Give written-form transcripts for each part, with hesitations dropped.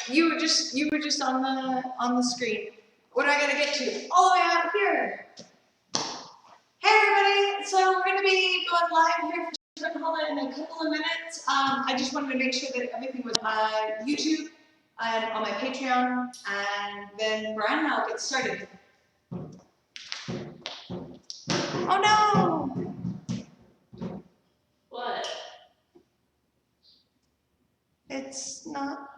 You were just on the screen. What do I gotta get to? All the way out here. Hey everybody! So we're gonna be going live here for Turnhalle in a couple of minutes. I just wanted to make sure that everything was on YouTube and on my Patreon, and then Brian and I'll get started. Oh no! What? It's not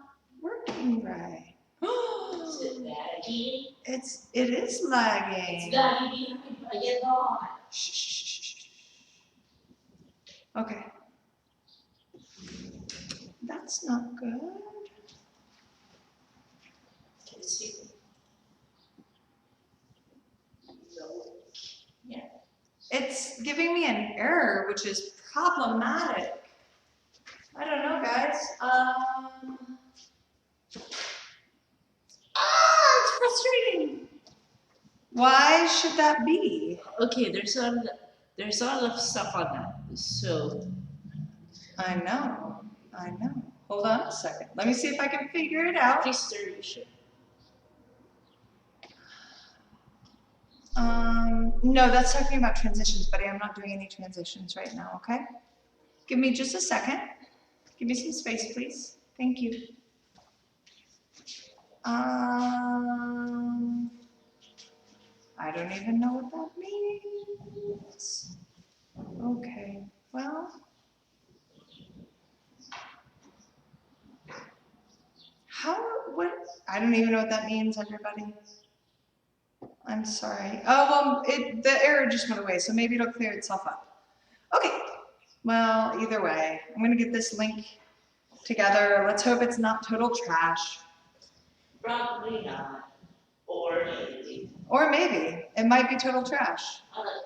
working right. Is it laggy? It is lagging. It's laggy. I get on. Shh, shh, shh, shh. Okay. That's not good. Can you see? No. Yeah. It's giving me an error, which is problematic. I don't know, guys. It's frustrating. Why should that be? Okay, there's a lot of stuff on that. So I know. Hold on a second. Let me see if I can figure it out. distribution. No, that's talking about transitions, but I am not doing any transitions right now, okay? Give me just a second. Give me some space, please. Thank you. I don't even know what that means. Okay, well. What? I don't even know what that means, everybody. I'm sorry. Oh, well, the error just went away, so maybe it'll clear itself up. Okay, well, either way, I'm gonna get this link together. Let's hope it's not total trash. Probably not. Or maybe. Or maybe. It might be total trash.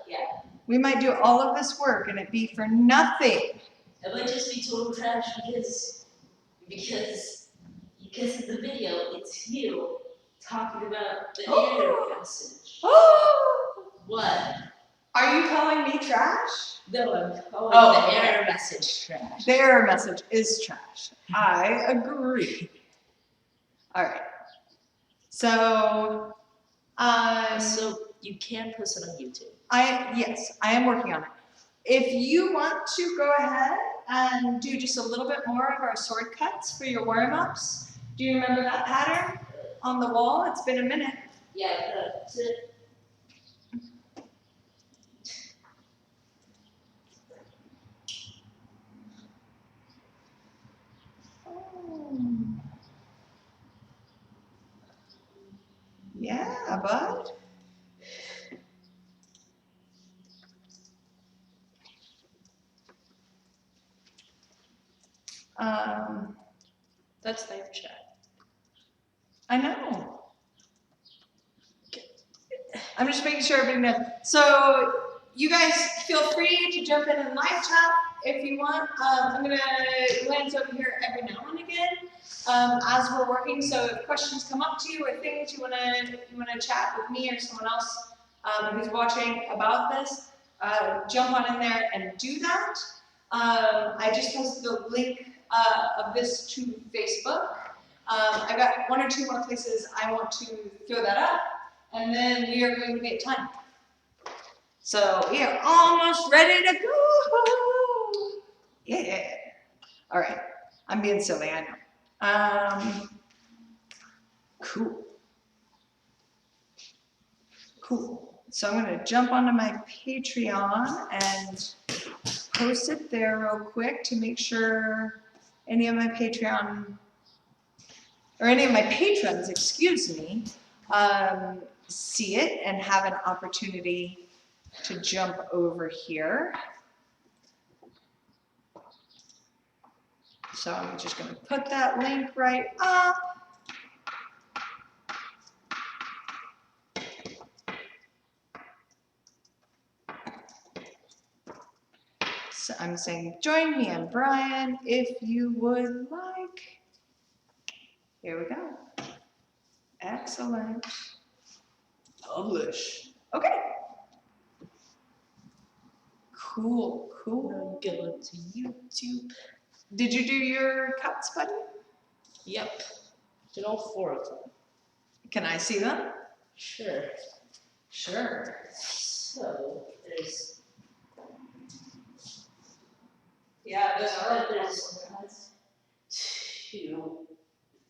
Yeah. We might do all of this work and it be for nothing. It might just be total trash because of the video, it's you talking about the error message. What? Are you calling me trash? No, I'm calling the error message trash. The error message is trash. I agree. All right. So, so you can post it on YouTube. Yes, I am working on it. If you want to go ahead and do just a little bit more of our sword cuts for your warm-ups, do you remember that pattern on the wall? It's been a minute. Yeah, that's it. Yeah, bud. That's live chat. I know. I'm just making sure everybody knows. So you guys feel free to jump in and live chat if you want. I'm gonna glance over here every now and again as we're working. So if questions come up to you or things you wanna chat with me or someone else who's watching about this, jump on in there and do that. I just posted the link of this to Facebook. I've got one or two more places I want to throw that up, and then we are going to get time. So we are almost ready to go. Yeah. All right. I'm being silly, I know. Cool. So I'm going to jump onto my Patreon and post it there real quick to make sure any of my patrons, excuse me, see it and have an opportunity to jump over here. So I'm just going to put that link right up. So I'm saying, join me and Brian if you would like. Here we go. Excellent. Publish. Okay. Cool. Go to YouTube. Did you do your cuts, buddy? Yep. Did all 4 of them. Can I see them? Sure. Sure. So there's Yeah, there's 2,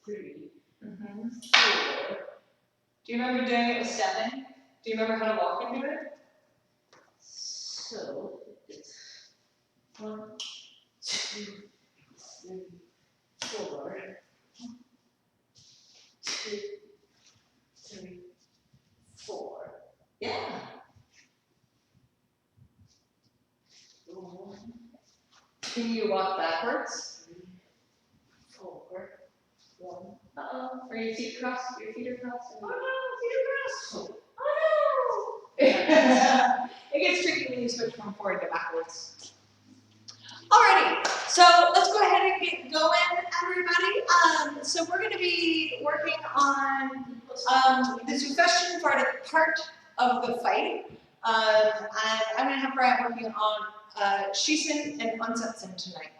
3, Mm-hmm. 4. Do you remember doing it with stepping? Do you remember how to walk into it? So it's 1, 2, 3, 4. 2, 3, 4. Yeah. 1, Can you walk backwards? 3, 4. 1. Uh-oh. Are your feet crossed? Your feet are crossed? Oh no, feet are crossed. Oh no! It gets tricky when you switch from forward to backwards. Alrighty, so let's go ahead and get going, everybody. So we're going to be working on the Zufechten part of the fight. And I'm going to have Brian working on Schiessen and Ansetzen tonight.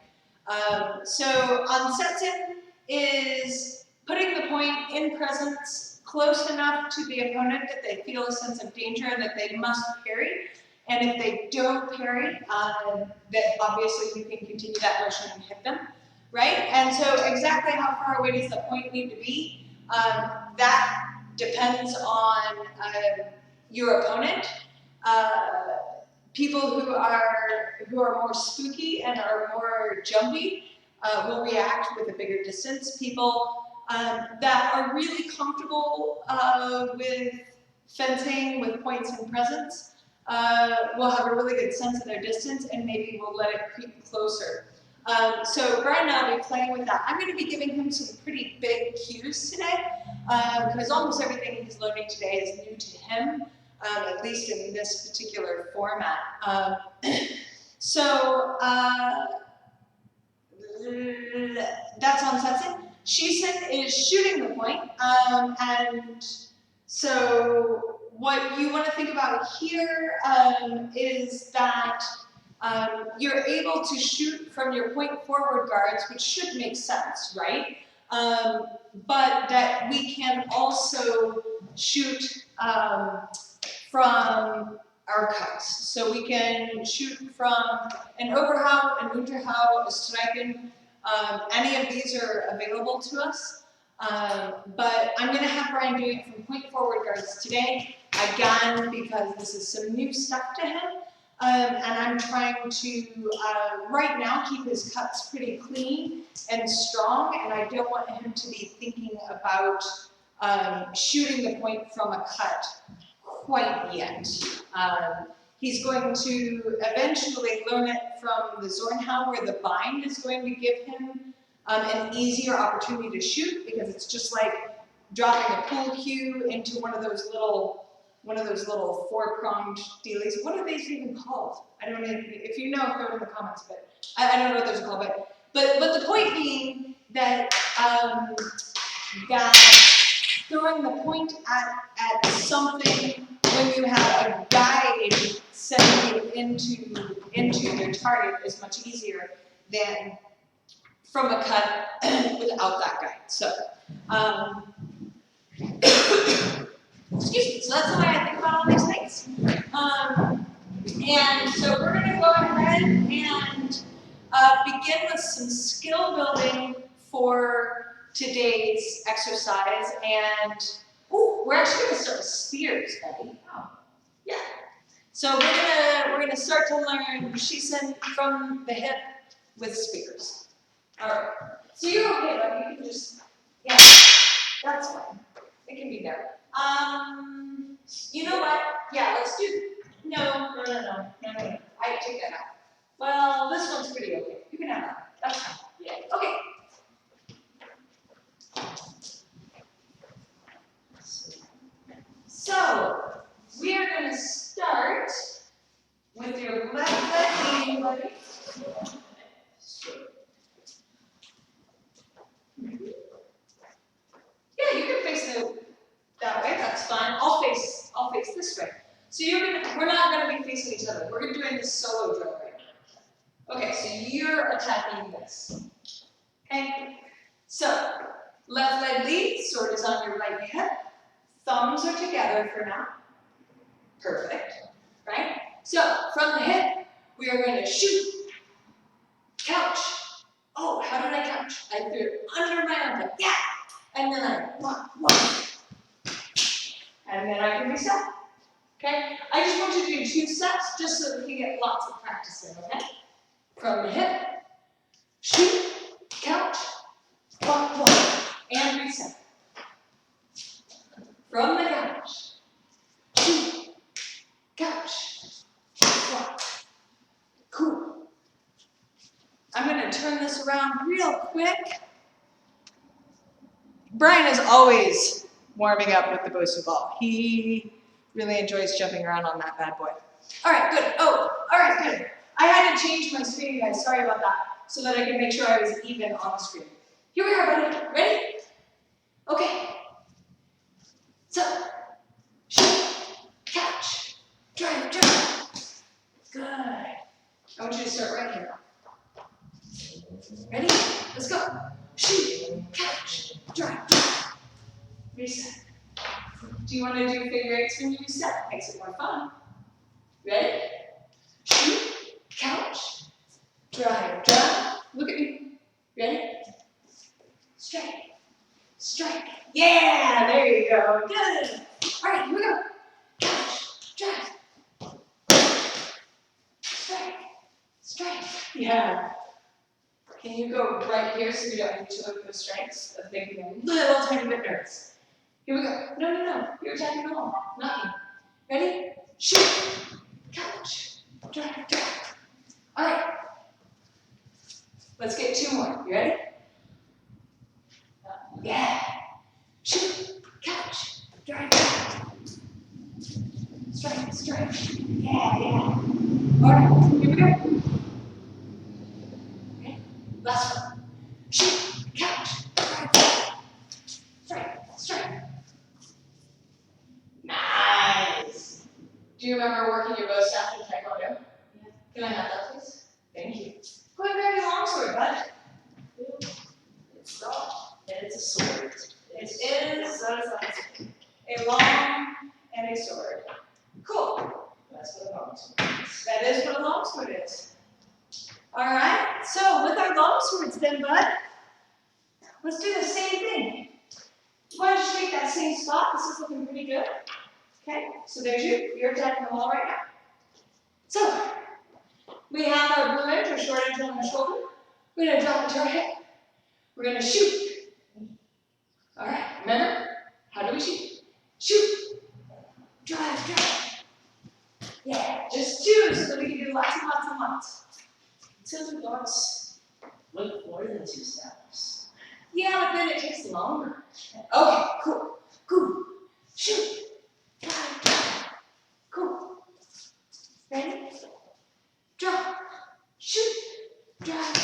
So Ansetzen is putting the point in presence close enough to the opponent that they feel a sense of danger that they must parry. And if they don't parry, that obviously you can continue that motion and hit them, right? And so exactly how far away does the point need to be? That depends on your opponent. People who are more spooky and are more jumpy will react with a bigger distance. People that are really comfortable with fencing with points and presence will have a really good sense of their distance and maybe will let it creep closer. So Brian and I will be playing with that. I'm going to be giving him some pretty big cues today because almost everything he's learning today is new to him, at least in this particular format. That's Ansetzen. Schiessen is shooting the point, and so what you want to think about here is that you're able to shoot from your point forward guards, which should make sense, right? But that we can also shoot from our cuts. So we can shoot from an Oberhau, an Unterhau, a Streichen. Any of these are available to us. But I'm going to have Brian doing it from point forward guards today, again, because this is some new stuff to him. And I'm trying to, right now, keep his cuts pretty clean and strong, and I don't want him to be thinking about shooting the point from a cut quite yet. He's going to eventually learn it from the Zornhau, where the bind is going to give him an easier opportunity to shoot, because it's just like dropping a pool cue into one of those little 4-pronged dealies. What are these even called? I don't know. If you know, throw it in the comments. But I don't know what those are called. But the point being that that throwing the point at something when you have a guide sending you into your target is much easier than from a cut without that guide. So, excuse me. So that's the way I think about all these things. And so we're going to go ahead and begin with some skill building for today's exercise. And we're actually going to start with spears, Betty. Oh, yeah. So we're gonna start to learn Schiessen from the hip with spears. All right. So you're okay, though. You can just, yeah, that's fine. It can be there. You know what? Yeah, let's do. No. I take that out. Well, this one's pretty okay. You can have that. That's fine. Yeah. Okay. So we are going to start with your left leg leaning, buddy. Yeah, you can face it that way. That's fine. I'll face this way. So we're not gonna be facing each other. We're doing this solo drill right now. Okay, so you're attacking this. Okay. So Left leg leads, sword is on your right hip. Thumbs are together for now. Perfect, right? So, from the hip, we are going to shoot, couch. Oh, how did I couch? I threw it under my armpit, yeah. And then I walk. And then I can reset. Okay? I just want you to do 2 sets just so that we can get lots of practice in, okay? From the hip, shoot, couch, walk, and reset. From the couch, shoot, couch, walk. Cool. I'm going to turn this around real quick. Brian is always warming up with the Bosu ball. He really enjoys jumping around on that bad boy. All right, good. Oh, all right, good. I had to change my screen, guys. Sorry about that. So that I could make sure I was even on the screen. Here we are, buddy. Ready? Okay. So, shoot, catch, drive. Good. I want you to start right here. Ready? Let's go. Shoot, catch, drive. Reset. Do you want to do figure eights when you reset? Makes it more fun. Ready? Shoot, couch, drive. Look at me. Ready? Strike. Yeah, there you go. Good. All right, here we go. Couch, drive. Strike. Yeah. Can you go right here so you don't have to look those strikes of making a little tiny bit nervous? Here we go. No. You're attacking the wall. Not me. Ready? Shoot. Couch. Drive. All right. Let's get 2 more. You ready? Yeah. Shoot. Couch. Drive. Strike. Yeah. All right. Here we go. Okay. Last one. Shoot. Couch. Drive. Strike. Nice. Do you remember working your bow staff in taekwondo? Yeah. Can I have that, please? Thank you. Go ahead and grab your longsword, bud. It's not, and it's a sword. It is a long and a sword. Cool. That's what a longsword is. That is what a longsword is. All right. So with our longswords, then, bud, let's do the same thing. Why don't you take that same spot? This is looking pretty good. Okay. So there's you. You're attacking the wall right now. So we have our blue edge or short edge on the shoulder. We're going to drop it to our hip. We're going to shoot. All right. Remember? How do we shoot? Shoot. Drive. Yeah. Just 2 so that we can do lots and lots. Until the dogs went more than 2 steps. Yeah, but then it takes longer. Okay. Cool. Shoot. Drive. Cool. Ready? Drop. Shoot. Drive.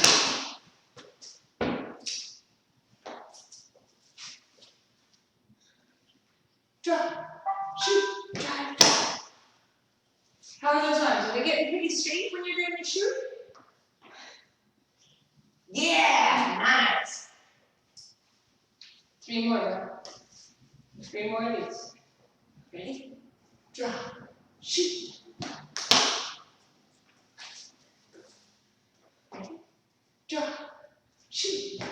Drop. Shoot. Drive. How are those times? Are they getting pretty straight when you're doing the shoot? Yeah, nice. 3 more though. 3 more of these. Ready? Drop. Shoot. Ready? Drop. Shoot.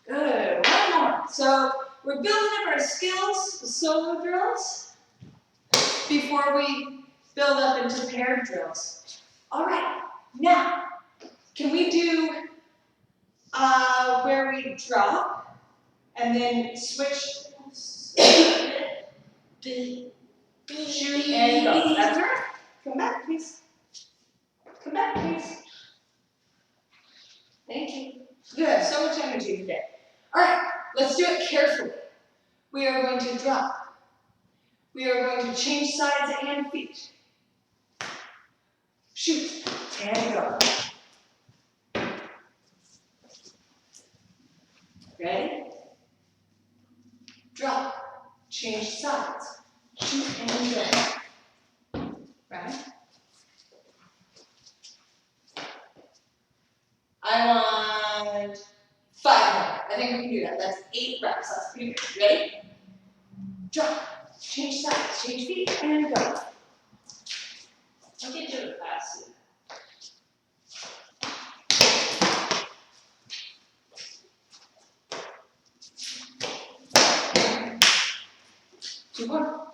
Good. 1 more. So we're building up our skills, the solo drills, before we build up into paired drills. All right. Now, can we do where we drop and then switch, shoot, and go? That's right. Come back, please. Thank you. You have so much energy today. All right, let's do it carefully. We are going to drop. We are going to change sides and feet. Shoot, and go. Ready? Drop. Change sides. Shoot and go. Right? I want 5 more. think we can do that. That's 8 reps. That's pretty good. Ready? Drop. Change sides. Change feet. And go. I can do it fast. 2 more.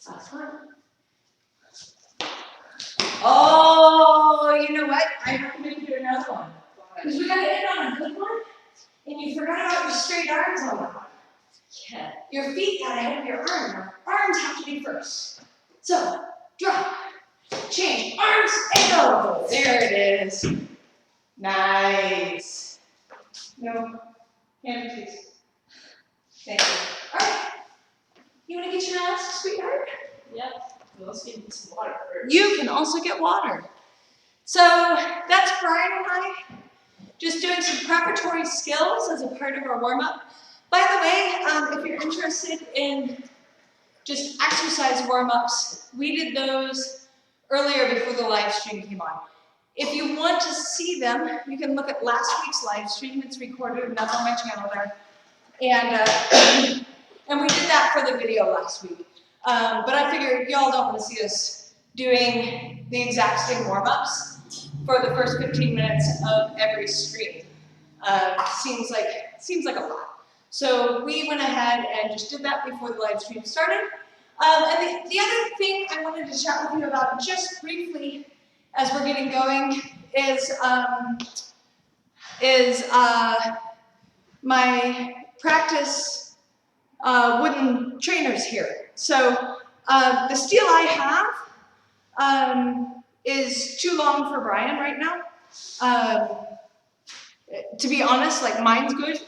Last one. Oh, you know what? I recommend you do another one. Because we got to end on a good one, and you forgot about your straight arms on that one. Yeah. Your feet got ahead of your arms. Your arms have to be first. So, drop, change, arms, and go. There it is. Nice. No, hand please. Thank you. All right. You want to get your ass, sweetheart? Yep. Let's get some water first. You can also get water. So that's Brian and I just doing some preparatory skills as a part of our warm-up. By the way, if you're interested in just exercise warm-ups, we did those earlier before the live stream came on. If you want to see them, you can look at last week's live stream. It's recorded and that's on my channel there. And we did that for the video last week. But I figured y'all don't want to see us doing the exact same warm-ups for the first 15 minutes of every stream. Seems like a lot. So we went ahead and just did that before the live stream started. And the other thing I wanted to chat with you about just briefly as we're getting going is my practice wooden trainers here. So the steel I have is too long for Brian right now. To be honest, like mine's good,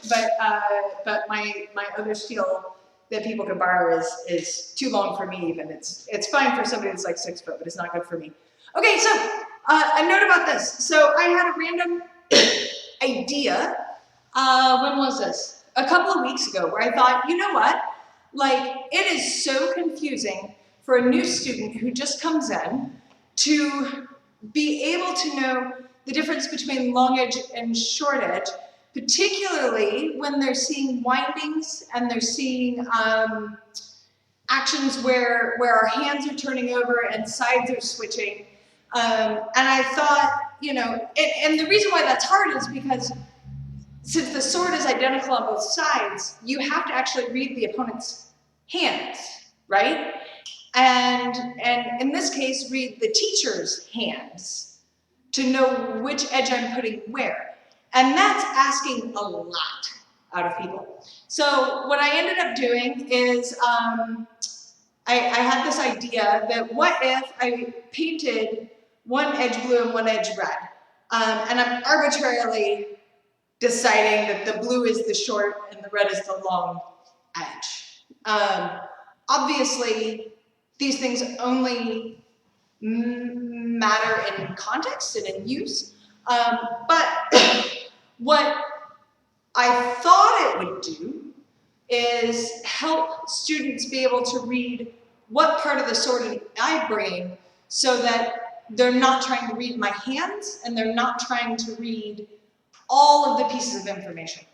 but my other steel that people can borrow is too long for me even. It's fine for somebody that's like 6 foot, but it's not good for me. Okay, so a note about this. So I had a random idea, when was this? A couple of weeks ago, where I thought, you know what? Like, it is so confusing for a new student who just comes in to be able to know the difference between long edge and short edge, particularly when they're seeing windings and they're seeing actions where our hands are turning over and sides are switching. And I thought, you know, and the reason why that's hard is because since the sword is identical on both sides, you have to actually read the opponent's hands, right? And in this case, read the teacher's hands to know which edge I'm putting where. And that's asking a lot out of people. So what I ended up doing is I had this idea that what if I painted one edge blue and one edge red? And I'm arbitrarily deciding that the blue is the short and the red is the long edge. Obviously, these things only matter in context and in use. But what I thought it would do is help students be able to read what part of the sword I bring so that they're not trying to read my hands and they're not trying to read all of the pieces of information.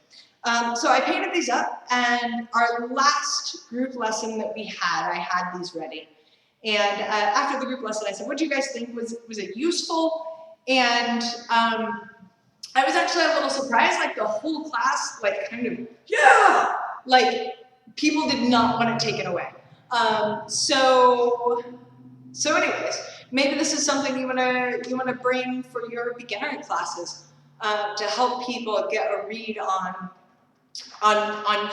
So I painted these up, and our last group lesson that we had, I had these ready. And after the group lesson, I said, what do you guys think? Was it useful? And I was actually a little surprised, like the whole class, like kind of, yeah! Like people did not want it taken away. So anyways, maybe this is something you wanna bring for your beginner classes to help people get a read on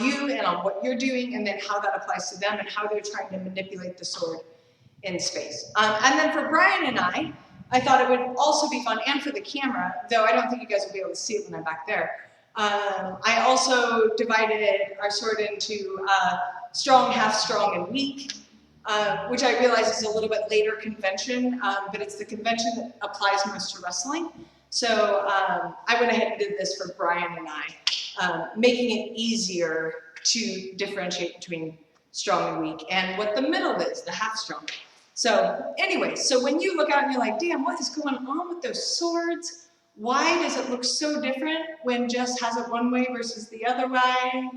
you and on what you're doing, and then how that applies to them and how they're trying to manipulate the sword in space. And then for Brian and I thought it would also be fun, and for the camera, though I don't think you guys will be able to see it when I'm back there. I also divided our sword into strong, half strong, and weak, which I realize is a little bit later convention, but it's the convention that applies most to wrestling. So I went ahead and did this for Brian and I, making it easier to differentiate between strong and weak, and what the middle is, the half strong. So anyway, so when you look out and you're like, damn, what is going on with those swords? Why does it look so different when just has it one way versus the other way?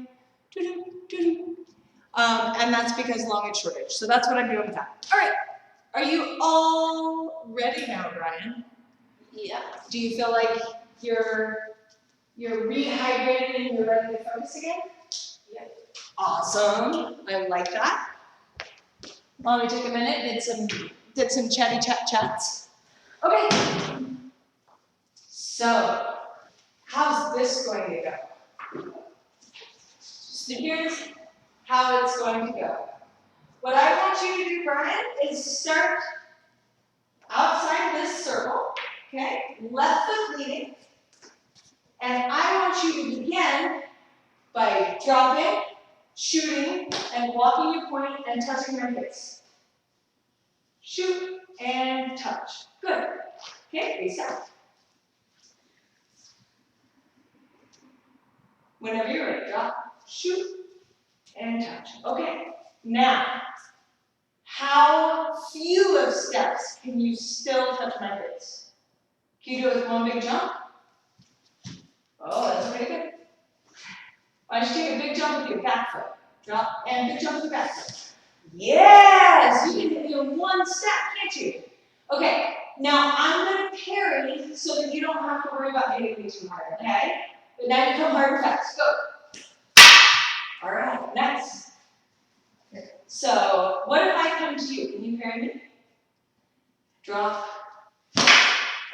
And that's because long and short edge. So that's what I'm doing with that. All right, are you all ready now, Brian? Yeah. Do you feel like you're rehydrated and you're ready to focus again? Yeah. Awesome. I like that. Why don't we take a minute, did some chatty chats. Okay. So, how's this going to go? So here's how it's going to go. What I want you to do, Brian, is start outside this circle, okay? Left foot leading. And I want you to begin by dropping, shooting, and walking your point and touching your face. Shoot and touch. Good. Okay, face up. Whenever you're ready, drop, shoot, and touch. Okay, now, how few of steps can you still touch my face? Can you do it with one big jump? Oh, that's pretty good. Why don't you take a big jump with your back foot? Drop, and big jump with your back foot. Yes! You can do one step, can't you? Okay, now I'm going to parry so that you don't have to worry about hitting me too hard, okay? But now you come hard and fast. Go. All right, nice. So, what if I come to you? Can you parry me? Drop.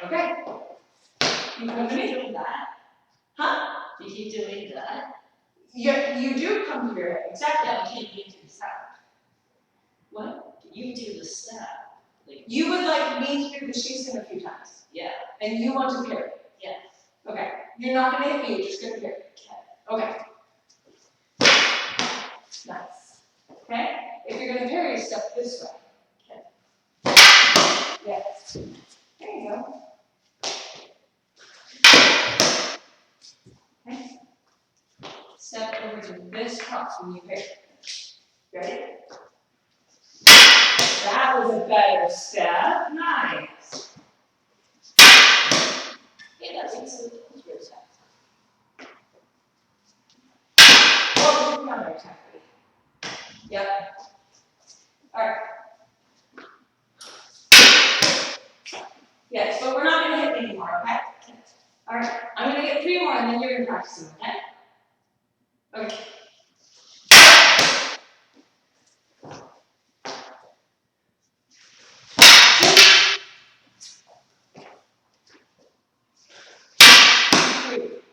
Okay. You come to me. Doing that? Huh? You keep doing that? You do come to your head. Exactly. Yeah, can you do the step? What? You do the step. Like, You would like me to do the Schiessen a few times. yeah. And you want to parry. Yes. Okay. You're not going to hit me, you're just going to parry. Okay. Nice. Okay? If you're going to parry, step this way. Okay. Yes. There you go. Okay. Step over to this cross when you parry. Ready? That was a better step. Nice. Yeah, that makes it easier step. Oh, you another attack. Yep. All right. Yes, but we're not going to hit anymore, okay? All right. I'm going to get 3 more, and then you're going to practice them, okay? Okay.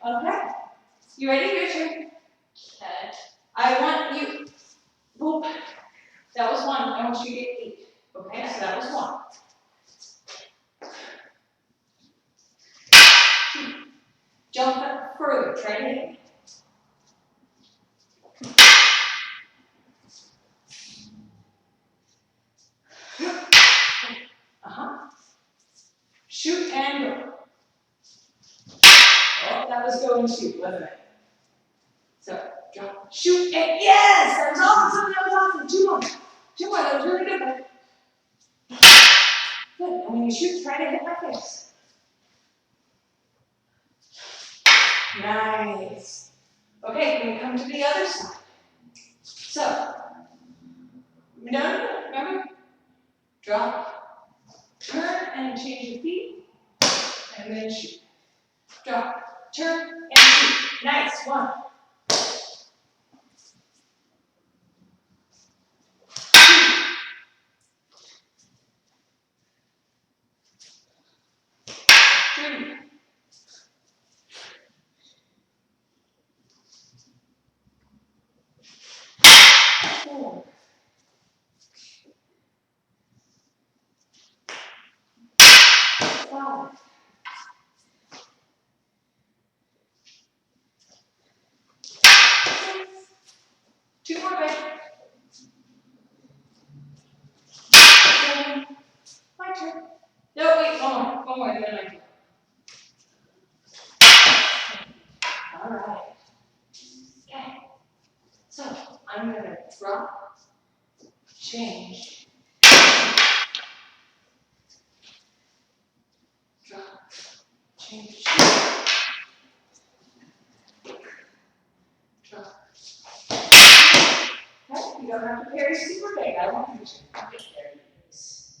Okay. You ready? Your turn. Okay. I want you. Whoop. That was 1. I want you to get 8. Okay, so that was 1. Jump up further. Try to hit me. Shoot and go. Oh, that was go and shoot, wasn't it? So, drop, shoot, and yes! That was awesome, that was awesome. 2 more. 2 more, that was really good. Good, and when you shoot, try to hit my face. Nice. Okay, we come to the other side. So, no, remember? Drop, turn, and change your feet, and then shoot. Drop, turn, and shoot. Nice, 1. 3. 4. 5. 6. 2 more, baby. 7. My turn. No, wait, 1 more. 1 more, and then my turn. All right. Okay. So, I'm going to drop, change, I want to hit you. There it is.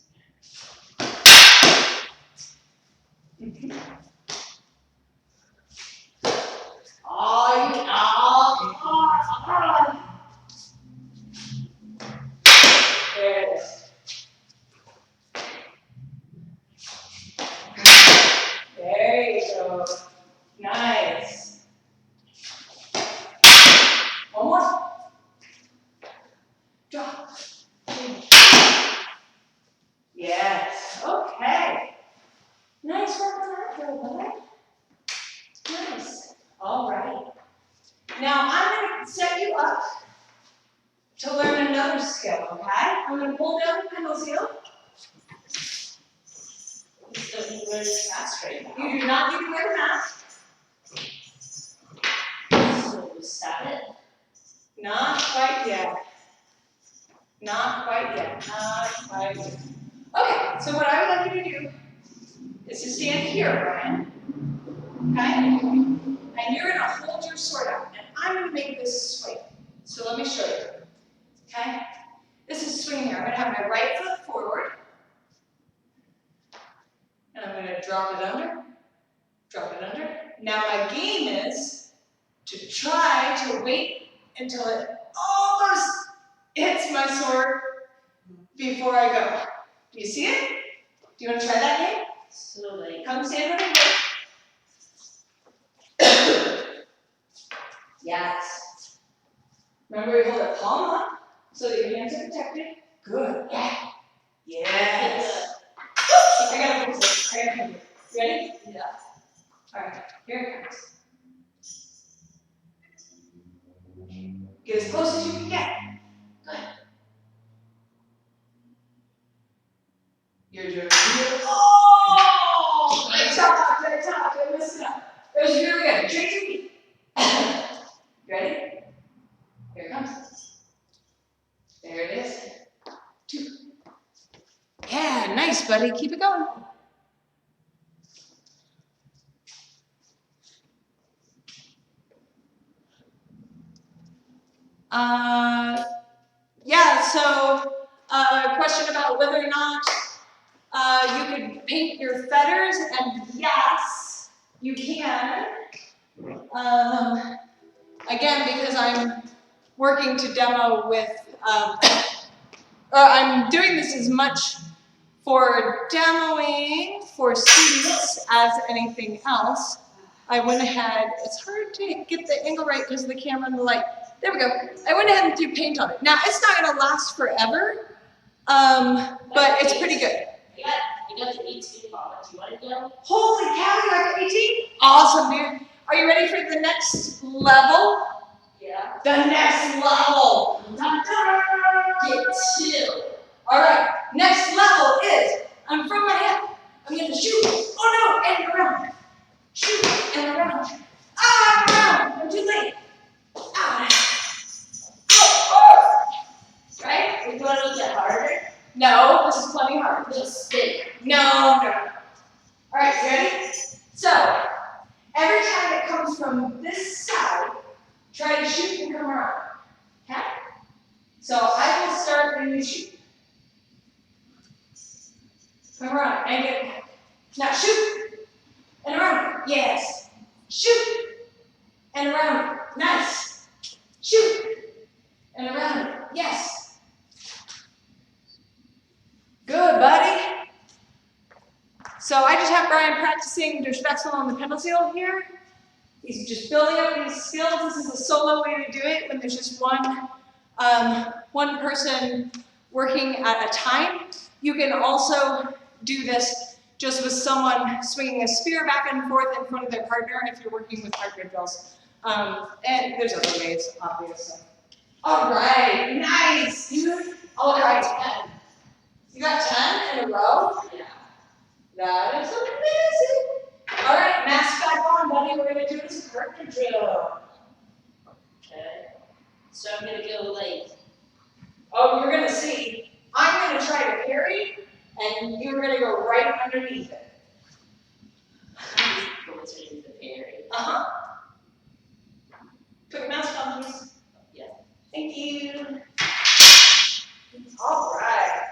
Oh, you There it is. There you go. Nice. One more. Drop. Yes. Okay. Nice work on that, brother. Nice. All right. Now I'm going to set you up to learn another skill, okay? I'm going to pull down the pencil seal. You don't need to wear the mask right now. You do not need to wear the mask. So stop it. Not quite yet. Not quite yet. Not quite yet. Okay, so what I would like you to do is to stand here, Brian. Okay? And you're going to hold your sword out. And I'm going to make this swing. So let me show you. Okay? This is swinging here. I'm going to have my right foot forward. And I'm going to drop it under. Drop it under. Now my game is to try to wait until it almost hits my sword before I go. Do you see it? Do you want to try that game? So like, Come stand over here. Yes. Remember you hold it palm up so that your hands are protected. Good. Yeah. Yes. I gotta fix it. You ready? yeah. Alright, here it comes. Get as close as you can get. Good. You're doing good. Oh! Great top, great top. Don't miss it up. That was really good. Trace your feet. You ready? Here it comes. There it is. 2. Yeah, nice, buddy. Keep it going. Yeah, so question about whether or not you could paint your feathers, and yes, you can. Again, because I'm working to demo with, I'm doing this as much for demoing for students as anything else. I went ahead, it's hard to get the angle right because of the camera and the light. There we go. I went ahead and threw paint on it. Now, it's not going to last forever, but it's pretty good. I got the 18 ball. Do you want to go? Holy cow, you got the 18? Awesome, dude. Are you ready for the next level? Yeah. The next level. Get 2. All right, next level is, I'm from my hip. I'm going to shoot. Oh no, and around. Shoot, and around. Ah, around. I'm too late. Ah. Oh. Right? We want to make it harder? No, this is plenty hard. Just spin. No. All right, you ready? So, every time it comes from this side, try to shoot and come around. Okay? So I will start when you shoot. Come around and get back. Now shoot and around. Yes. Shoot and around. Nice. Shoot and around. Yes. Good, buddy. So I just have Brian practicing Zufechten on the pencil seal here. He's just building up these skills. This is a solo way to do it when there's just one person working at a time. You can also do this just with someone swinging a spear back and forth in front of their partner if you're working with partner drills. And there's other ways, obviously. All right, nice, dude. All right, 10. You got 10 in a row? Yeah. That is amazing. All right, mask back on, buddy. We're going to do this partner drill. Okay. So I'm going to go like, Oh, you're going to see. I'm going to try to parry, and you're going to go right underneath it. what's in the parry? Uh-huh. Put your mask on, please. Yeah. Thank you. All right.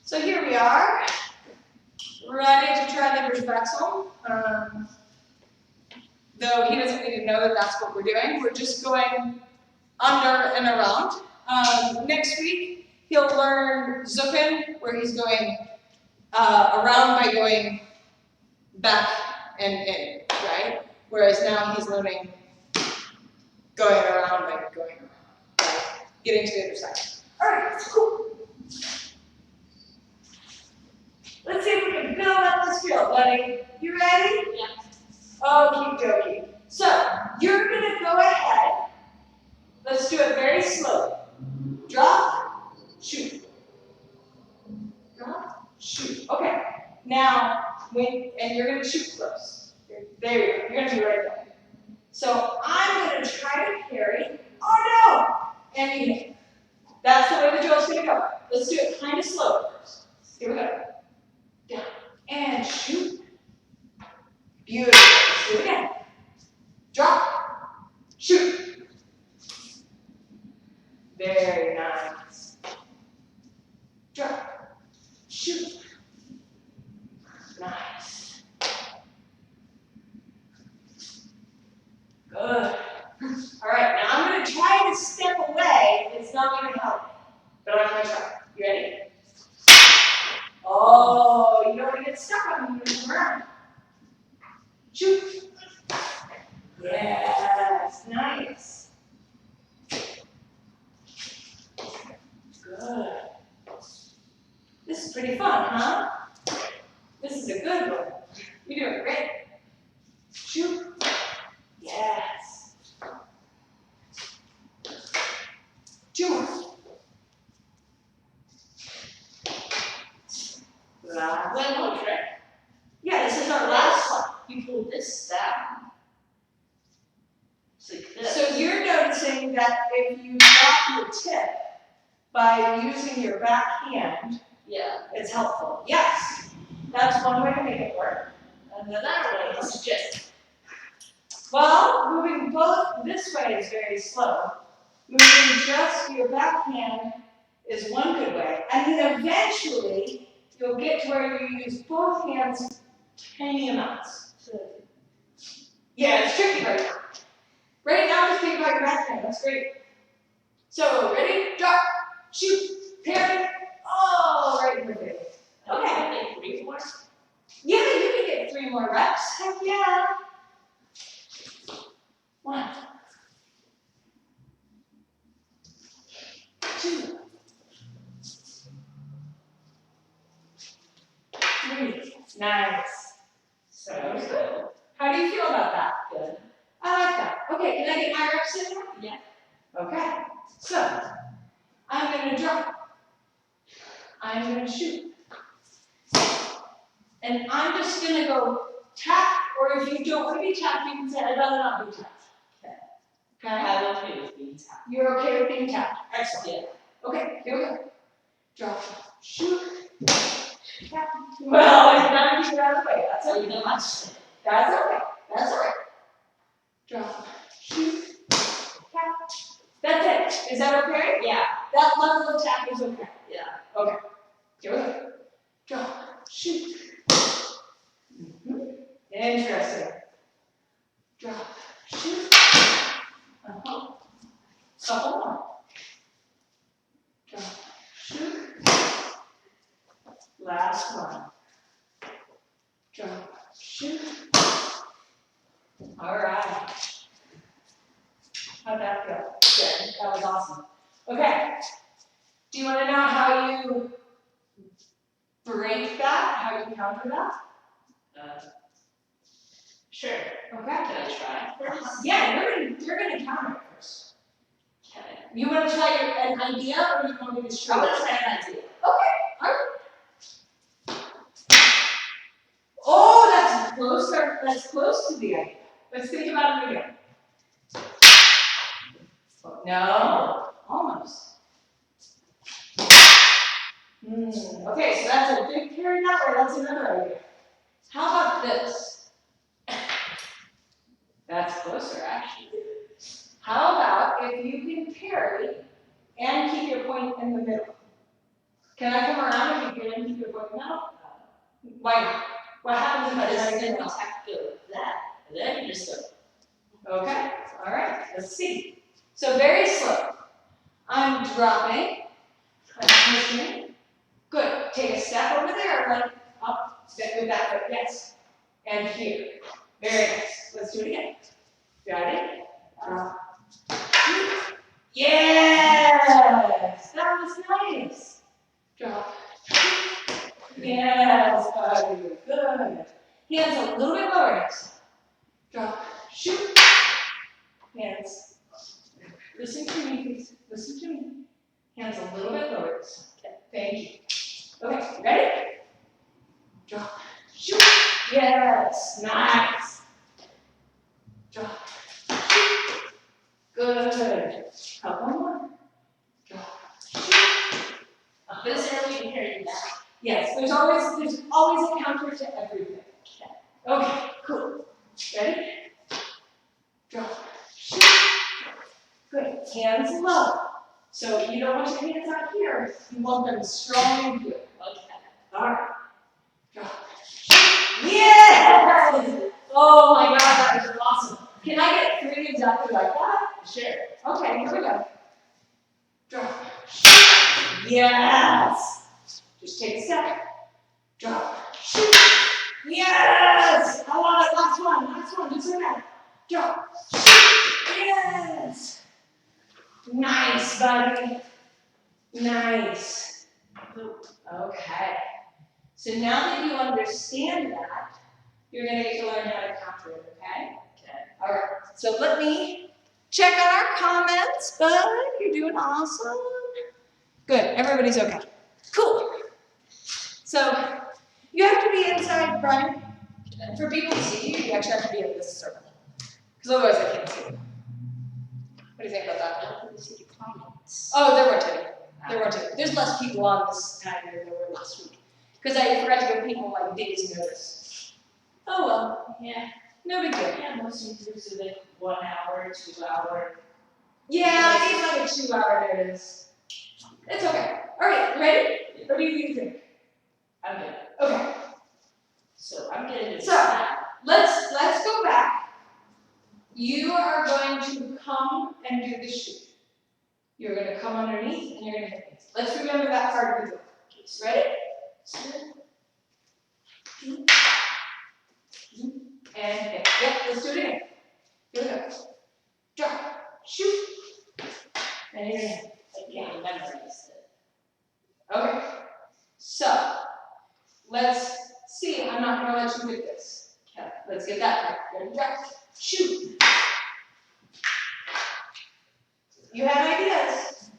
So here we are, ready to try the reversal. Though he doesn't need to know that that's what we're doing. We're just going under and around. Next week, he'll learn Zufechten, where he's going around by going back and in, right? Whereas now he's learning going around by going around, right? Getting to the other side. All right, cool. Let's see if we can build up this field, buddy. You ready? Yeah. Okie dokie. So, you're gonna go ahead. Let's do it very slow. Drop, shoot. Drop, shoot. Okay. Now, and you're gonna shoot close. There you go. You're gonna be right there. So I'm gonna try to carry. Oh no! And you hit. That's the way the drill's gonna go. Let's do it kind of slow first. Here we go. Down and shoot. Beautiful. Let's do it again. Drop, shoot. Very nice. Drop, shoot. Nice. Good. All right, now I'm going to try to step away. It's not going to help, but I'm going to try. You ready? Oh, you don't want to get stuck on me. You're going to around. Shoot. Yes, nice. Good. This is pretty fun, huh? This is a good one. You're doing great. Shoot. Yes. Two more. One more trick. Yeah, this is our last one. You pull this down. It's like this. So you're noticing that if you drop your tip by using your back hand, Yeah. it's helpful. Yes, that's one way to make it work. Another way is just. Well, moving both this way is very slow. Moving just your back hand is one good way. And then eventually, you'll get to where you use both hands tiny amounts. Yeah, it's tricky right now. Right now, just think about your back hand. That's great. So, ready? Drop, shoot, parry. Oh, right in the face. Okay. Like 3 more. Yeah, you can get 3 more reps. Heck yeah. 1, 2, 3. Nice. So good. How do you feel about that? Good. I like that. Okay, can I get my reps in there? Yeah. Okay. So, I'm going to drop. I'm going to shoot. And I'm just going to go tap, or if you don't want to be tapped, you can say, I'd rather not be tapped. Okay? I'm okay with being tapped. You're okay with being tapped? Excellent. Yeah. Okay, here we go. Drop, shoot, tap. Well, you gotta keep it out of the way. That's So okay. you know much. That's okay. That's all right. Drop, shoot, tap. That's it. Is that okay? Yeah. That level of tap is okay. Yeah. Okay. Here we go. Drop, shoot. Interesting. Drop, shoot. Couple more. Drop, shoot. Last one. Drop, shoot. All right. How'd that feel? Good. That was awesome. Okay. Do you want to know how you break that? How you counter that? Sure. Okay. Can I try first? Yeah, you're gonna counter it first. Okay. You want to try an idea, or you want me to show I you? want to try an idea. Okay. All right. Oh, that's closer. That's close to the idea. Let's think about it again. No, almost. Okay, so that's a big carry that way. That's another idea. How about this? That's closer, actually. How about if you can parry And keep your point in the middle. Can I come around if you can keep your point in the middle? Why not? What happens if I Because try to then get you it off? have to go like that, and then you just go. Okay, all right, let's see. So very slow. I'm dropping. I'm listening. Good. Take a step over there, run up with that foot. Yes. And here. Very nice. Let's do it again. Got it? Drop. Yes! That was nice. Drop. Yes, buddy. Good. Hands a little bit lower next time. Drop. Shoot. Hands. Listen to me, please. Listen to me. Hands a little bit lower this time. Okay. Thank you. Okay, ready? Drop. Shoot. Yes. Nice. Drop. Shoot. Good. Couple more. Drop. Shoot. But is there a way to hear you now? Yes, there's always a counter to everything. Okay, cool. Ready? Drop. Shoot. Good. Hands low. So you don't want your hands out here. You want them strong and good. Okay. All right. Drop. Yes! Oh my God, that was awesome. Can I get 3 exactly like that? Sure. Okay, here we go. Drop. Yes! Just take a step. Drop. Shoot. Yes! I love it. Last one. Just like that. Drop. Shoot. Yes! Nice, buddy. Nice. Okay. So now that you understand that, you're going to get to learn how to counter it, okay? Okay. All right. So let me check on our comments, bud. You're doing awesome. Good. Everybody's okay. Cool. So you have to be inside, Brian. For people to see you, you actually have to be in this circle. Because otherwise they can't see you. What do you think about that? I don't think we see the comments. Oh, there weren't any. There weren't any. There's less people on this time than there were last week. Because I forgot to give people like days notice. Oh well. Yeah. No big deal. Yeah, most YouTubers do like 1 hour, 2 hour. Yeah, I need like a 2-hour notice. It's okay. All right, ready? What do you think? I'm good. Okay. So I'm getting this So now. let's go back. You are going to come and do the shoot. You're going to come underneath and you're going to hit me. Let's remember that part of the drill. Ready? And hit. Yep, let's do it again. Here we go. Drop. Shoot. And you're going to hit. I can't memorize it. Okay. So let's see. I'm not going to let you hit this. Okay. Let's get that part. Ready? Drop. Shoot. You have ideas.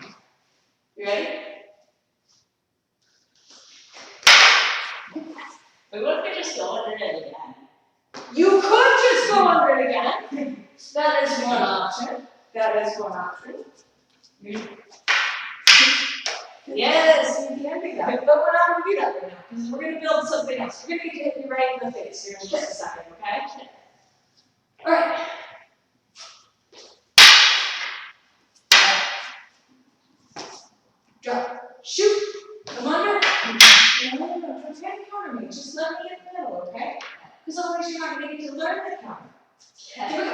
You ready? But what if I just go under it again? You could just go under it again. That is one option. Yes, you can do that. But we're not going to do that right now because we're going to build something else. We're going to hit you right in the face here in just a second, okay? All right. Drop. Shoot. Come under. No. Don't try to counter me. Just let me get in the middle, okay? Because otherwise you're not going to get to learn the counter. Here we go.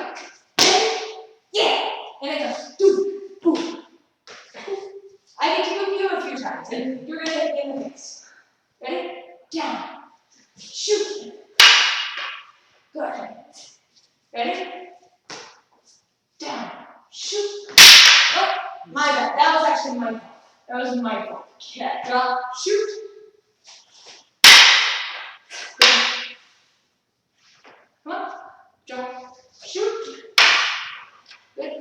Yeah. And it goes. Boom. Boom. I get to move you a few times, and you're going to hit me in the face. Ready? Down. Shoot. Good. Ready? Down. Shoot. Oh, my bad. That was actually my fault. That was my fault. Okay. Drop. Shoot. Good. Come on. Drop. Shoot. Good.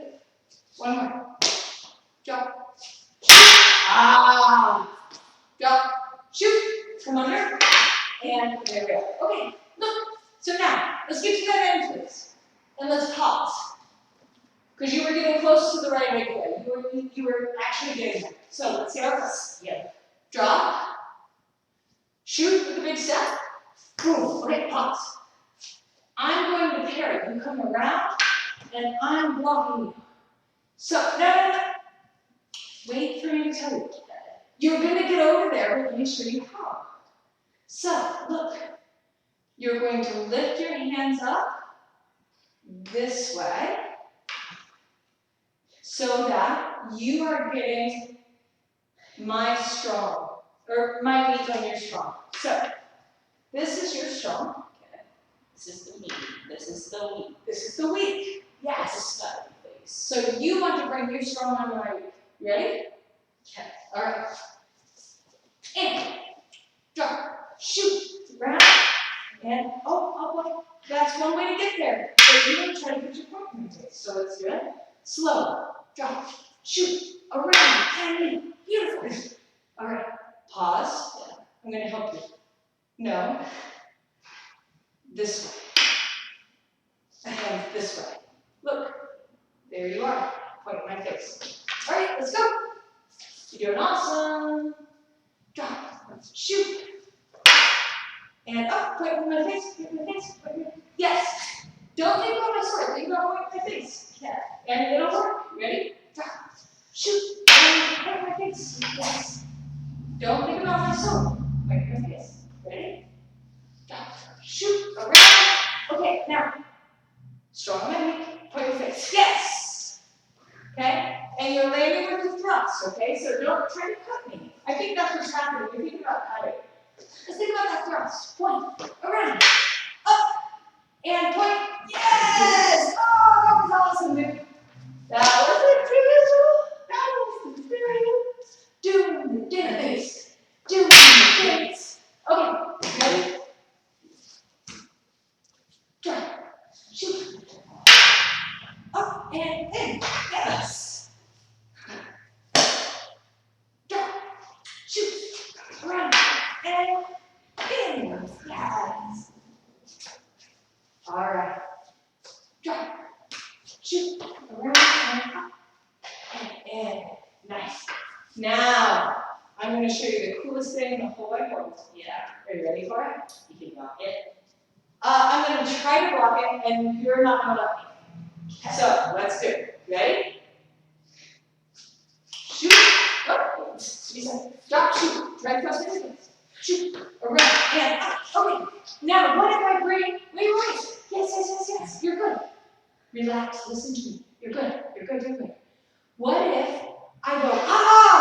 One more. Drop. Ah. Drop. Shoot. Come under. And there we go. Okay. Look. So now, let's get to that end, please. And let's pause. Because you were getting close to the right idea. You were actually getting there. So let's see how it goes. Yeah. Drop. Shoot with a big step. Boom. Okay, pause. I'm going to parry. You come around, and I'm blocking you. So, no. Wait for me to tell you. You're going to get over there, but let me show you how. So, look. You're going to lift your hands up this way so that you are getting my strong, or my weak on your strong. So, this is your strong. Okay. This is the weak. This is the weak. This is the weak. Yes. This is the face. So you want to bring your strong on my weak. Ready? Okay. All right. And drop, shoot, round, and oh, that's one way to get there. So you're going to try to put your point in your face. So let's do it. Slow, drop, shoot, around, and beautiful. All right. Pause. Yeah. I'm going to help you. No. This way. And this way. Look. There you are. Point in my face. All right, let's go. You're doing awesome. Drop. Shoot. And up. Point in my face. Point in my face. Point in my face. Yes. Don't think about my sword. Think about point in my face. Yeah. And it'll work. Ready? Drop. Shoot. And point in my face. Yes. Don't think about my sword. Point in my face. Ready? Drop. Shoot. Around. Okay, now. Strong on my weak. Point in your face. Yes. Okay? And you're landing with the thrust, okay? So don't try to cut me. I think that's what's happening. You're thinking about cutting. Just think about that thrust. Point, around, up, and point. Yes! Oh, that was awesome, dude. That was the drill. That was the drill. Doing the dance. Doing the dance. Okay, ready? Drop, shoot. Up and in. Yes. Drop. Shoot. Around. And in. Yes. All right. Drop. Shoot. Around and up. And in. Nice. Now, I'm going to show you the coolest thing in the whole wide world. Yeah. Are you ready for it? You can block it. I'm going to try to block it, and you're not going to let me. So, let's do it. Ready? Shoot. Oh, drop, shoot. Right across the distance. Shoot. Around and up. Okay. Now, what if I bring. Wait. Yes. You're good. Relax. Listen to me. You're good. You're good. What if I go,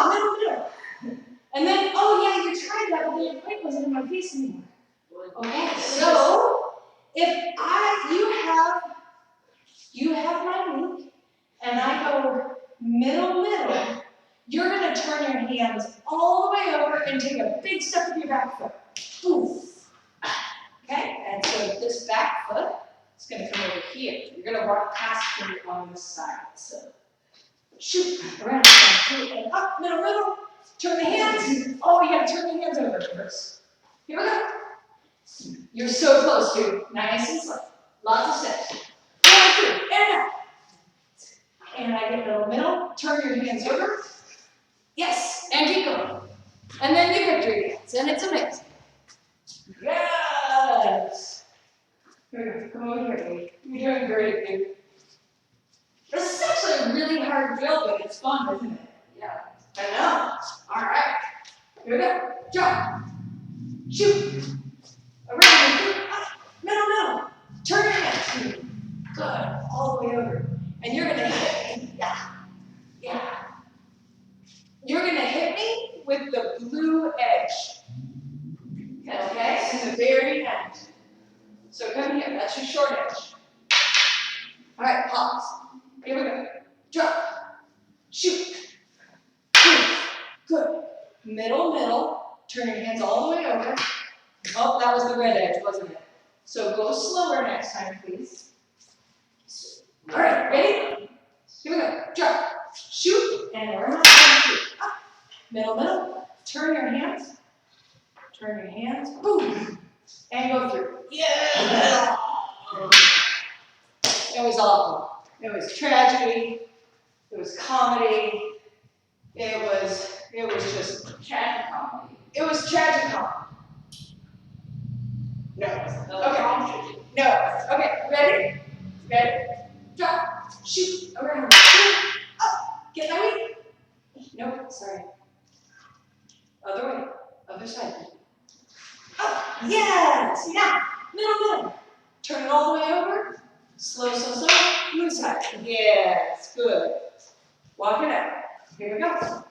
middle. And then, oh yeah, you tried that, but then your point wasn't in my face anymore. Okay. So, if you have my weak, and I go middle, you're going to turn your hands all the way over and take a big step with your back foot. Oof. Okay? And so this back foot is going to come over here. You're going to walk past me on this side. So shoot, around, and up, middle. Turn the hands. Oh, you got to turn the hands over first. Here we go. You're so close, dude. Nice and slow. Lots of steps. 1, 2, and up. And I get middle. Turn your hands over. Yes, and keep going. And then you victory dance, and it's amazing. Yes. Here we go. Come over here, baby. You're doing great, dude. This is actually a really hard drill, but it's fun, isn't it? Yeah. I know. All right. Here we go. Jump. Shoot. Around. Up. Middle. Turn your hands. Good. All the way over. And you're going to hit me. Yeah. You're going to hit me with the blue edge. Okay? In the very end. So come here. That's your short edge. All right. Pause. Here we go. Drop. Shoot. Good. Middle. Turn your hands all the way over. Oh, that was the red edge, wasn't it? So go slower next time, please. All right, ready? Here we go. Drop. Shoot. And around. Up. Middle. Turn your hands. Boom. And go through. Yeah. It was awful. It was tragedy. It was comedy. It was just tragic comedy. It was tragic comedy. No. Okay. No. Okay. Ready? Drop. Shoot. Around. Shoot. Up. Get my weak. Nope, sorry. Other way. Other side. Oh, yes! Now, middle. Turn it all the way over. Slow. Move side. Yes, good. Walk it out. Here we go.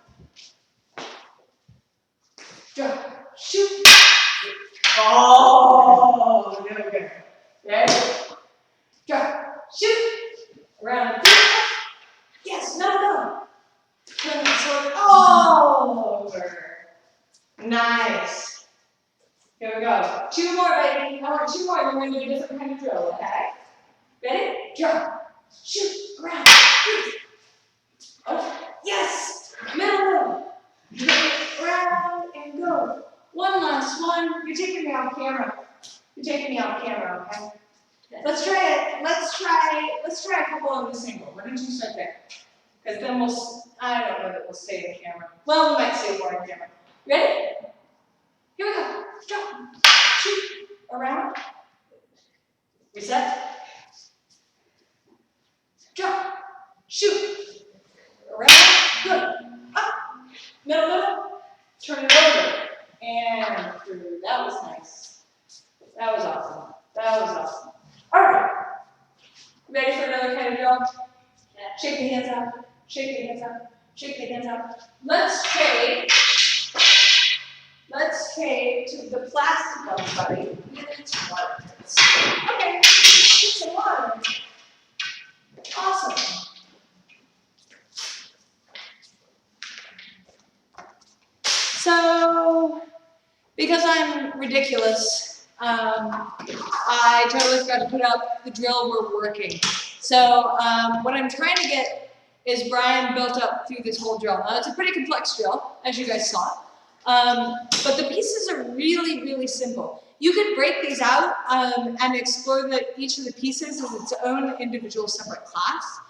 Drop, shoot. Oh, no good. Ready? Drop, shoot. Around. Yes, no. Turn the sword all over. Nice. Here we go. 2 more, baby. I want 2 more. Then we're going to do a different kind of drill, okay? Ready? Drop, shoot, around, shoot. Okay. Yes. Middle. Around and go. One last one. You're taking me off camera. Okay? Let's try it. Let's try a couple on this angle. Why don't you start there? Because then I don't know that we'll stay in camera. Well, we might stay more in camera. Ready? Here we go. Drop. Shoot. Around. Reset. Drop. Shoot. Around. Good. Up. Middle. Turn it over. And through. That was nice. That was awesome. All right. Ready for another kind of drill? Yeah. Shake the hands out. Let's trade to the plastic one, buddy. It's water. Okay. It's some water. Awesome. So, because I'm ridiculous, I totally forgot to put up the drill we're working. So what I'm trying to get is Brian built up through this whole drill. Now it's a pretty complex drill, as you guys saw, but the pieces are really, really simple. You could break these out and explore each of the pieces as its own individual separate class,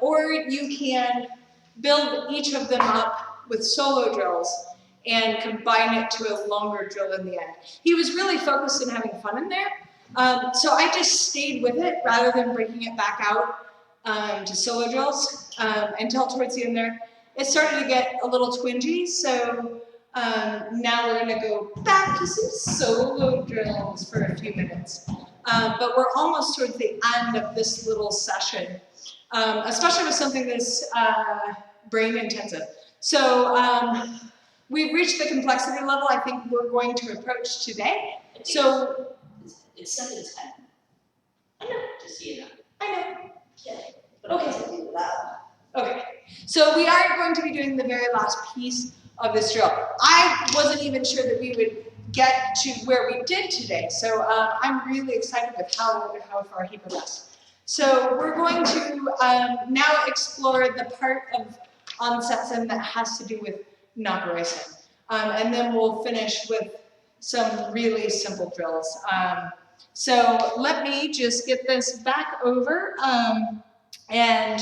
or you can build each of them up with solo drills and combine it to a longer drill in the end. He was really focused on having fun in there, so I just stayed with it rather than breaking it back out to solo drills until towards the end there. It started to get a little twingy, so now we're gonna go back to some solo drills for a few minutes. But we're almost towards the end of this little session, especially with something this brain intensive. So we've reached the complexity level I think we're going to approach today. So it's 7 to 10. I know. Just so you know. I know. Okay. Okay. Okay. So we are going to be doing the very last piece of this drill. I wasn't even sure that we would get to where we did today. So I'm really excited with how far he progressed. So we're going to now explore the part of Ansetzen that has to do with Nagarisen. And then we'll finish with some really simple drills. So let me just get this back over and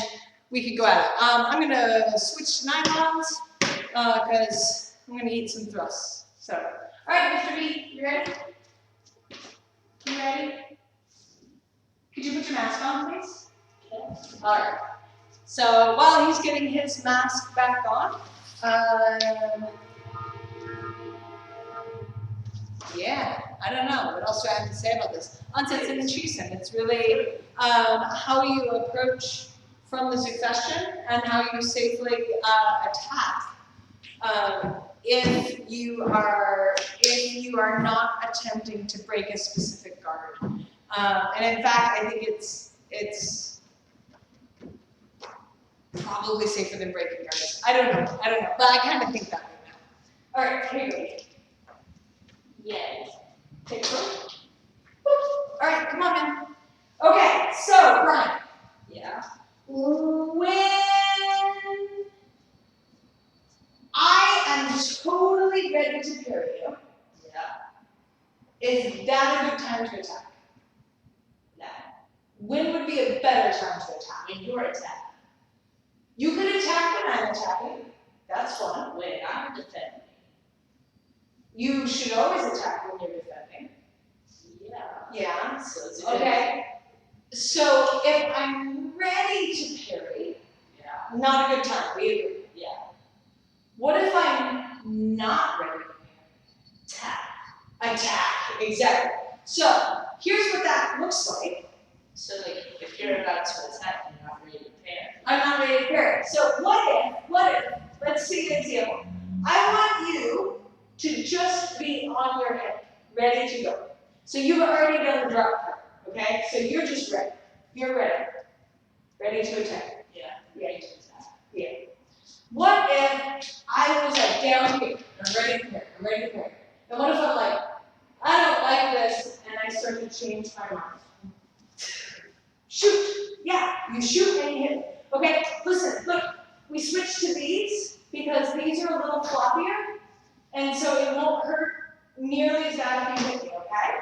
we could go at it. I'm gonna switch to nylons because I'm gonna eat some thrusts. So, all right, Mr. B, you ready? You ready? Could you put your mask on, please? Okay. All right. So while he's getting his mask back on, yeah, I don't know. What else do I have to say about this? Ansetzen and Schiessen. It's really how you approach from the Zufechten and how you safely attack if you are not attempting to break a specific guard. And in fact, I think it's probably safer than breaking guards. I don't know, but I kind of think that right now. All right, here you go. Yes. Take a look. All right, come on, man. Okay, so Brian. Yeah. When I am totally ready to parry you, Yeah. is that a good time to attack? No. When would be a better time to attack? When you're attacking. You can attack when I'm attacking. That's fun. When I'm defending. You should always attack when you're defending. Yeah. Yeah. So it's a good Okay. So if I'm ready to parry, Yeah. not a good time. We agree. Yeah. What if I'm not ready to parry? Attack, exactly. So here's what that looks like. So like if you're about to attack, you're not ready to parry. I'm not ready to parry. So what if, let's see an example. I want you to just be on your hip, ready to go. So you've already done the drop part, okay? So you're just ready. You're ready. Ready to attack. Yeah. Ready to attack. Yeah. What if I was like down here, and I'm ready to parry, I'm ready to parry. And what if I'm like, I don't like this, and I start to change my mind? Shoot. Yeah, you shoot and you hit. Okay, listen, look, we switched to these because these are a little floppier, and so it won't hurt nearly as bad if you hit me, okay?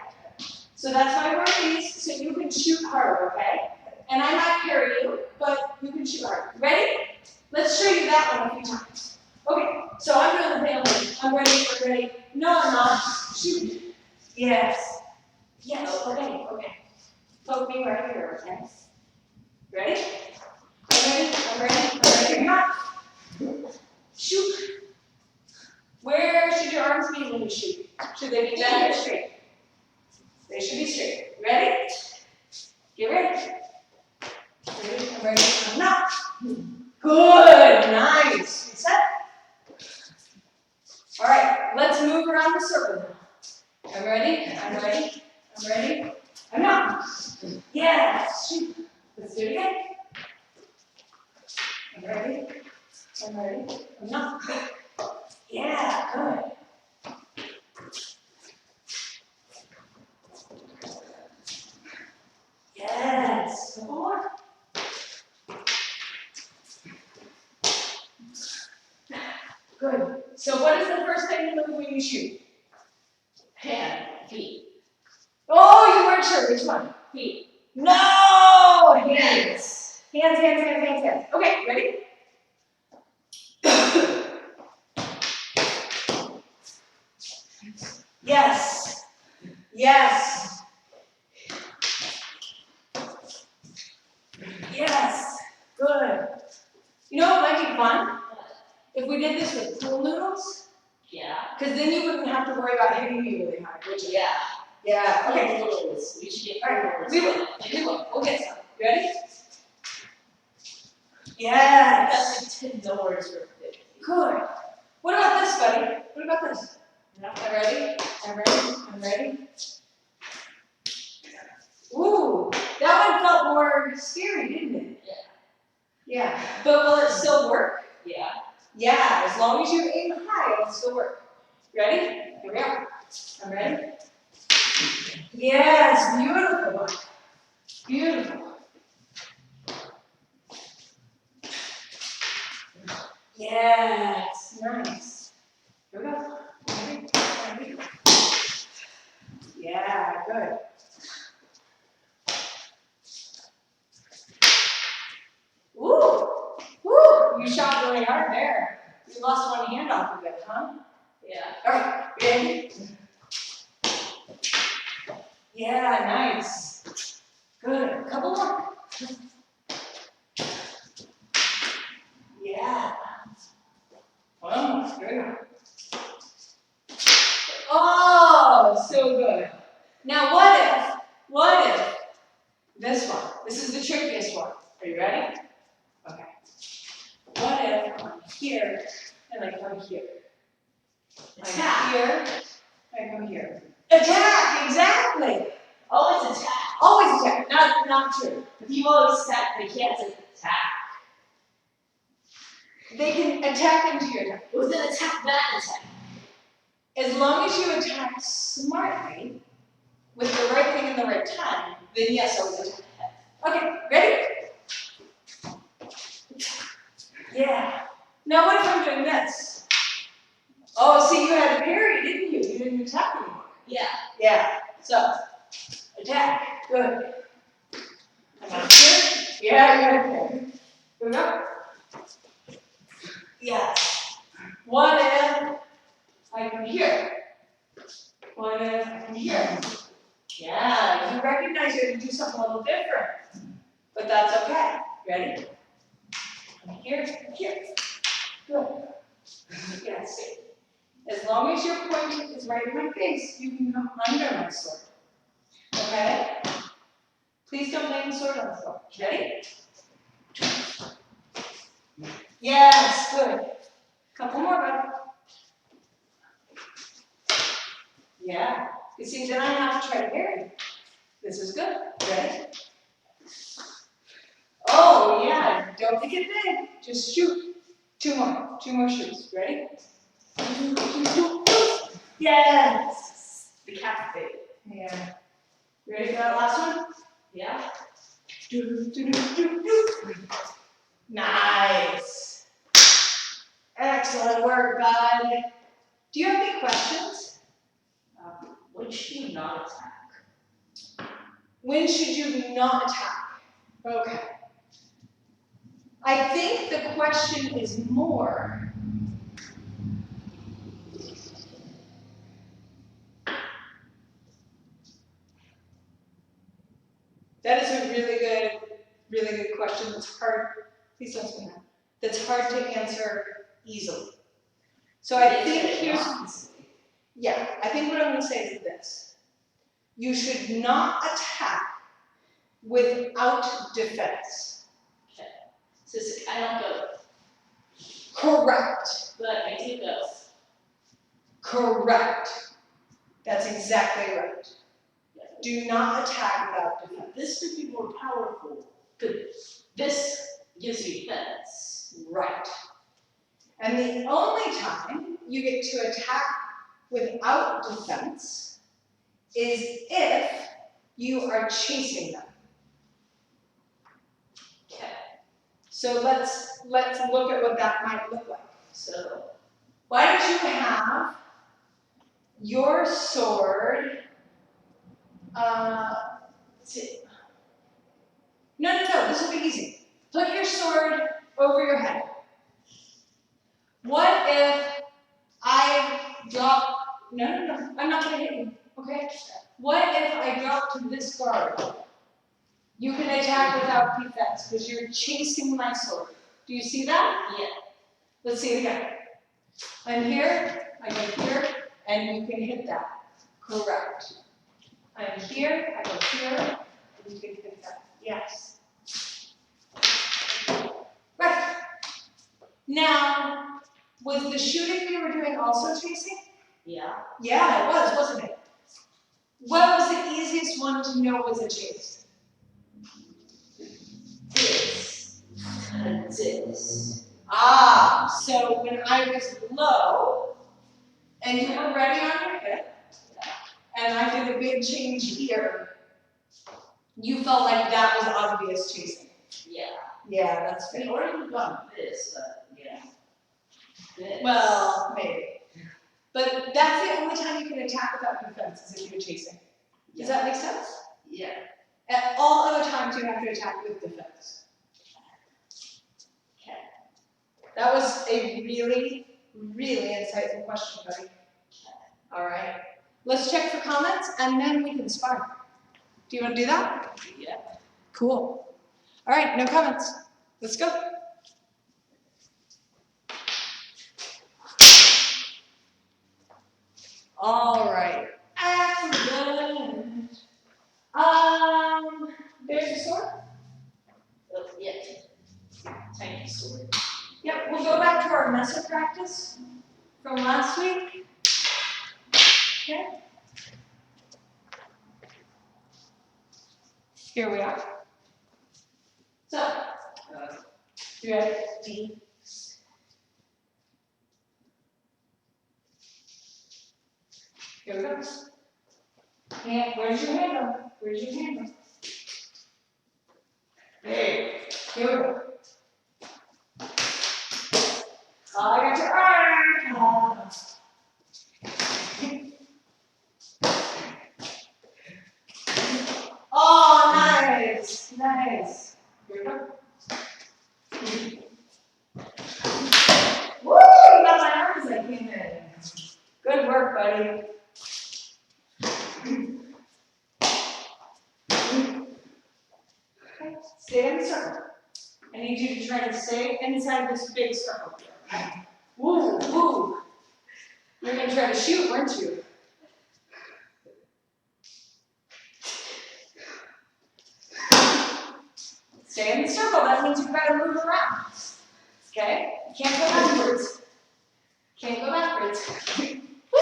So that's why we're these, so you can shoot harder, okay? And I might parry you, but you can shoot harder. Ready? Let's show you that one a few times. Okay, so I'm doing the thing, I'm ready. No, I'm not. Shoot. Yes. Yes, okay. Poke me right here, okay? Ready? I'm ready. Not. Shoot. Where should your arms be when you shoot? Should they be bent or straight? They should be straight. Ready? Get ready. I'm ready. I'm not. Good. Nice. You set? All right. Let's move around the circle now. I'm ready. I'm not. Yes. Shoot. Let's do it again. I'm ready. I'm not. Yeah, good. Yes. One more. Good. So what is the first thing you move when you shoot? Hand, feet. Oh, you weren't sure. Which one? Feet. No! Hands. Hands. Okay, ready? Yes. Good. You know what might be fun? If we did this with pool noodles? Yeah. Because then you wouldn't have to worry about hitting me really hard, would you? Yeah. Yeah. Okay. Noodles. We should get Alright, noodles. we will. We'll get some. You ready? Yes. That's like $10 for 50. Good. What about this, buddy? What about this? No. I'm ready. Ooh, that one felt more scary, didn't it? Yeah. But will it still work? Yeah. Yeah, as long as you aim high, it'll still work. Ready? Here we go. I'm ready. Yes, beautiful. Yes, nice. Here we go. Ready? Yeah, good. Woo! You shot really hard there. You lost one hand off of it, huh? Yeah. All right, ready? Yeah, nice. Good. A couple more. Yeah. One more. Good. Oh, so good. Now what if this one? This is the trickiest one. Are you ready? Okay. What if I'm here and I come here? Attack. I'm here, I come here. Attack, exactly. Always attack. Always attack. Not true. People always attack, they can't attack. They can attack into your attack. Well, then attack that attack. As long as you attack smartly, with the right thing in the right time, then yes, always attack. Okay, ready? Yeah. Now what if I'm doing this? Oh, see, you had a parry, didn't you? You didn't attack anymore. Yeah. Yeah. So, attack. Good. Am I here? Yeah, you had a parry. Here we go. Yes. What if I come here? What if I come here? Yeah, you recognize you had to do something a little different. But that's okay. Ready? I'm here. Good. Yes. As long as your point is right in my face, you can come under my sword. Okay? Please don't lay the sword on the floor. Ready? Yes, good. Couple more, bud. Yeah. You see, then I have to try to parry. This is good. Ready? Oh, yeah. Don't make it big. Just shoot. Two more. Two more shoots. Ready? Yes. Decapitate. Yeah. Ready for that last one? Yeah. Nice. Excellent work, bud. Do you have any questions? When should you not attack? When should you not attack? Okay. I think the question is more. That is a really good question. That's hard. Please don't say that. That's hard to answer easily. So I think I think what I'm going to say is this. You should not attack without defense. Okay. So I don't go. Correct. But I do go. Correct. That's exactly right. Do not attack without defense. This would be more powerful. This gives you defense. Right. And the only time you get to attack without defense is if you are chasing them. Okay. So let's look at what that might look like. So why don't you have your sword? No. This will be easy. Put your sword over your head. What if I drop? No. I'm not going to hit you. Okay. What if I drop to this guard? You can attack without defense because you're chasing my sword. Do you see that? yeah. Let's see it again. I'm here, I go here, and you can hit that. Correct. I'm here, I go here, and you can hit that. Yes. Right. Now, was the shooting we were doing also chasing? Yeah. Yeah, it was, wasn't it? What was the easiest one to know was a chase? This. And this. Ah, so when I was low, and you were ready on your hip, and I did a big change here, you felt like that was obvious chasing. Yeah. Yeah, that's We fair. already got this, but yeah. This. Well, maybe. But that's the only time you can attack without defense is if you're chasing. Does that make sense? Yeah. At all other times you have to attack with defense. Okay. That was a really insightful question, buddy. All right. Let's check for comments and then we can spar. Do you want to do that? Yeah. Cool. All right, no comments. Let's go. All right. Excellent. There's a sword. Oh, yeah. Tiny sword. Yep, we'll go back to our mesa practice from last week. Okay. Here we are. So, you ready? D. Here we go. And where's your handle? Where's your handle? There. Here we go. I got your arm. Oh, nice. Nice. Here we go. Woo! You got my arms like came in. Good work, buddy. Okay, stay in the circle. I need you to try to stay inside this big circle here, okay? Woo, woo. You're gonna try to shoot, weren't you? Stay in the circle, that means you've got to move around. Okay? You can't go backwards. Can't go backwards. Woo!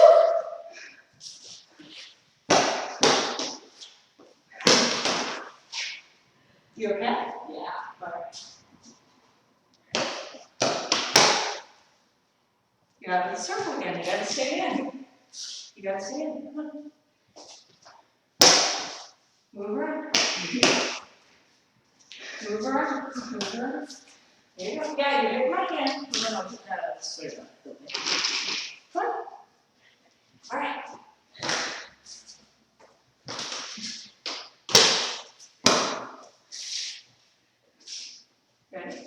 You okay? Yeah. All right. You're out of the circle again. You gotta stay in. You gotta stay in. Come on. Move around. Move around. Move around. There you go. Yeah, you hit my hand. And then I'll put that out. Straight up. Come on. All right. Ready?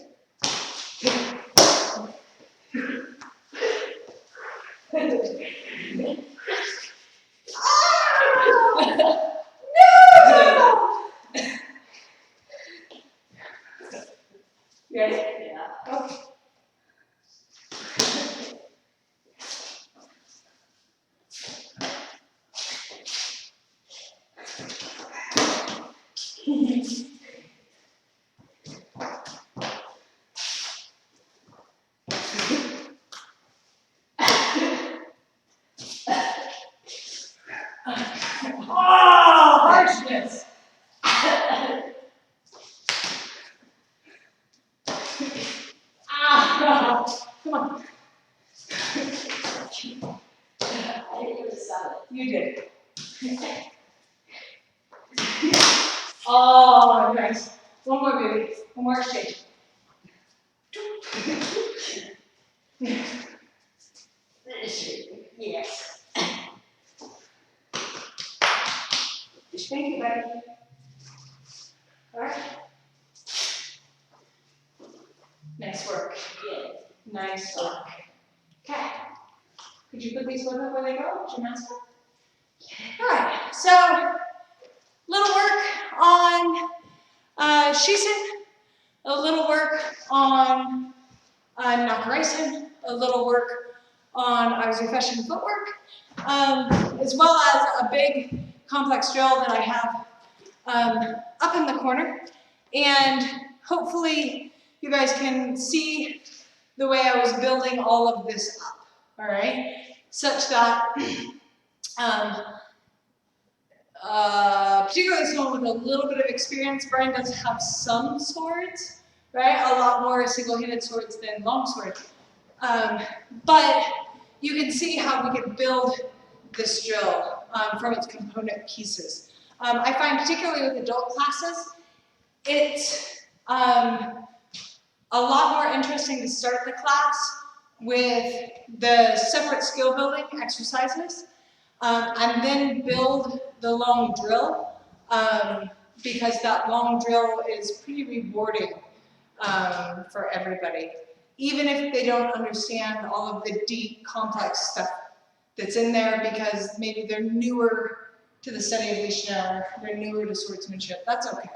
You ready? Yeah. Okay. Oh, harshness. Ah, come on. I didn't even stop it. You did. Oh, nice. One more, baby. One more exchange. Yes. Thank you, buddy. All right. Nice work. Yeah. Nice work. Okay. Could you put these where they go? Gymnastic? All right. So, little work on Schiessen, a little work on Nachreisen, a little work on our Zufechten footwork, as well as a big complex drill that I have up in the corner. And hopefully you guys can see the way I was building all of this up, all right? Such that, particularly someone with a little bit of experience, Brian does have some swords, right? A lot more single-handed swords than long swords. But you can see how we can build this drill from its component pieces. I find particularly with adult classes, it's a lot more interesting to start the class with the separate skill building exercises and then build the long drill because that long drill is pretty rewarding for everybody. Even if they don't understand all of the deep, complex stuff that's in there because maybe they're newer to the study of Leishner, they're newer to swordsmanship, that's okay.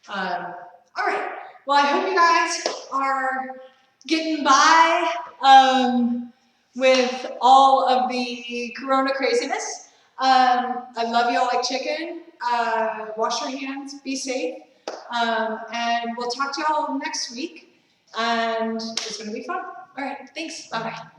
All right, well I hope you guys are getting by with all of the corona craziness. I love you all like chicken. Wash your hands, be safe, and we'll talk to y'all next week, and it's gonna be fun. All right, thanks, bye-bye.